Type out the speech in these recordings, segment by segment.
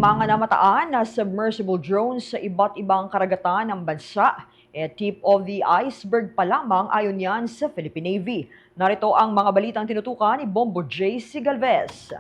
Mga namataan na submersible drones sa iba't ibang karagatan ng bansa. Tip of the iceberg pa lamang ayon yan sa Philippine Navy. Narito ang mga balitang tinutukan ni Bombo J. Galvez.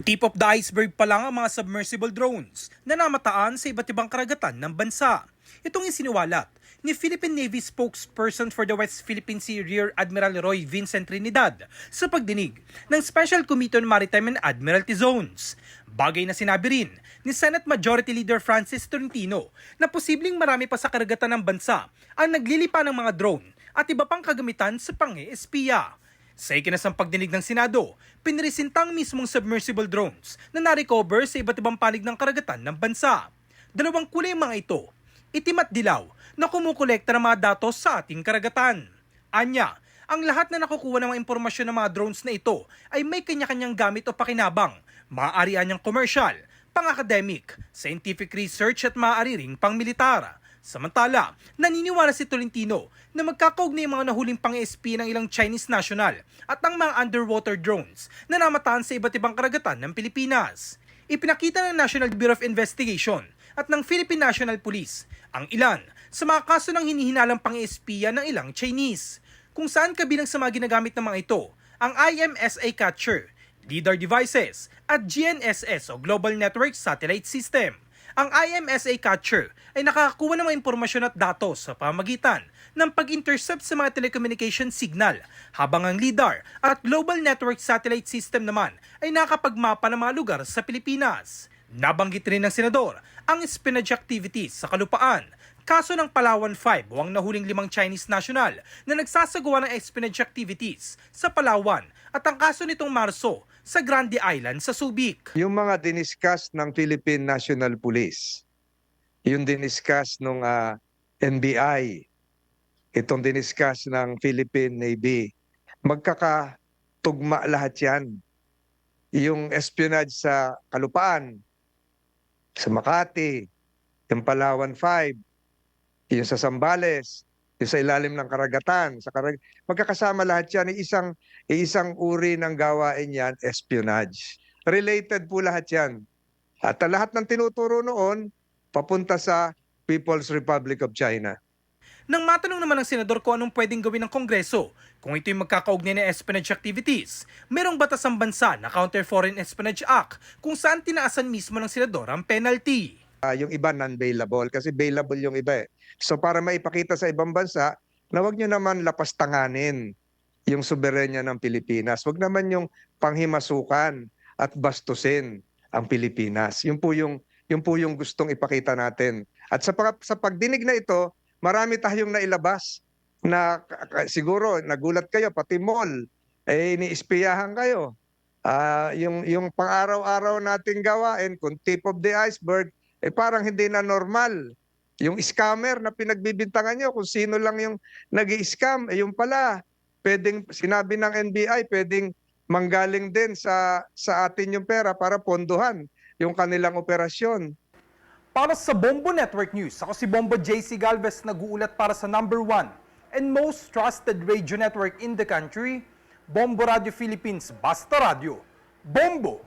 Tip of the iceberg pa lang ang mga submersible drones na namataan sa iba't ibang karagatan ng bansa. Itong isiniwalat ni Philippine Navy spokesperson for the West Philippine Sea Rear Admiral Roy Vincent Trinidad sa pagdinig ng Special Committee on Maritime and Admiralty Zones. Bagay na sinabi rin ni Senate Majority Leader Francis Tolentino na posibleng marami pa sa karagatan ng bansa ang naglilipa ng mga drone at iba pang kagamitan sa pang-espiya. Sa ikinasang pagdinig ng Senado, piniresentang mismong submersible drones na na-recover sa iba't ibang panig ng karagatan ng bansa. Dalawang kulay mga ito, itim at dilaw, na kumukolekta ng mga datos sa ating karagatan. Anya, ang lahat na nakukuha ng mga impormasyon ng mga drones na ito ay may kanya-kanyang gamit o pakinabang, maaari anyang commercial, pang-academic, scientific research at maaari ring pang-militar. Samantala, naniniwala si Tolentino na magkakaugnay ang mga nahuling pang-ESP ng ilang Chinese national at ang mga underwater drones na namataan sa iba't ibang karagatan ng Pilipinas. Ipinakita ng National Bureau of Investigation at ng Philippine National Police ang ilan sa mga kaso ng hinihinalang pang-ESP ng ilang Chinese, kung saan kabilang sa mga ginagamit ng mga ito ang IMSA Catcher, LIDAR devices at GNSS o Global Network Satellite System. Ang IMSA Catcher ay nakakakuha ng mga impormasyon at datos sa pamagitan ng pag-intercept sa mga telecommunication signal, habang ang LIDAR at Global Network Satellite System naman ay nakakapagmapa ng mga lugar sa Pilipinas. Nabanggit rin ng Senador ang espionage activities sa kalupaan, kaso ng Palawan 5 o ang nahuling 5 Chinese national na nagsasagawa ng espionage activities sa Palawan at ang kaso nitong Marso sa Grande Island sa Subic. Yung mga diniscuss ng Philippine National Police, yung diniscuss ng NBI, itong diniscuss ng Philippine Navy, magkakatugma lahat yan. Yung espionage sa kalupaan, sa Makati, yung Palawan 5, yung sa Zambales, yung sa ilalim ng karagatan, magkakasama lahat yan. Isang uri ng gawain yan, espionage. Related po lahat yan. At lahat ng tinuturo noon, papunta sa People's Republic of China. Nang matanong naman ng senador kung anong pwedeng gawin ng Kongreso kung ito'y magkakaugnay ng espionage activities, merong batas ang bansa na Counter Foreign Espionage Act kung saan tinaasan mismo ng senador ang penalty. Yung iba non-bailable kasi bailable yung iba eh. So para maipakita sa ibang bansa na wag nyo naman lapastanganin yung soberenya ng Pilipinas. Wag naman yung panghimasukan at bastusin ang Pilipinas. Yun po yung gustong ipakita natin. At sa pagdinig na ito, marami tayong nailabas na siguro nagulat kayo, pati mall, iniispiyahan kayo. Yung pang-araw-araw nating gawain, kung tip of the iceberg, parang hindi na normal. Yung scammer na pinagbibintangan nyo, kung sino lang yung nag-i-scam, yung pala, sinabi ng NBI, pwedeng manggaling din sa atin yung pera para pondohan yung kanilang operasyon. Para sa Bombo Network News, ako si Bombo J. Galvez, nag-uulat para sa number 1 and most trusted radio network in the country, Bombo Radio Philippines, Basta Radio. Bombo!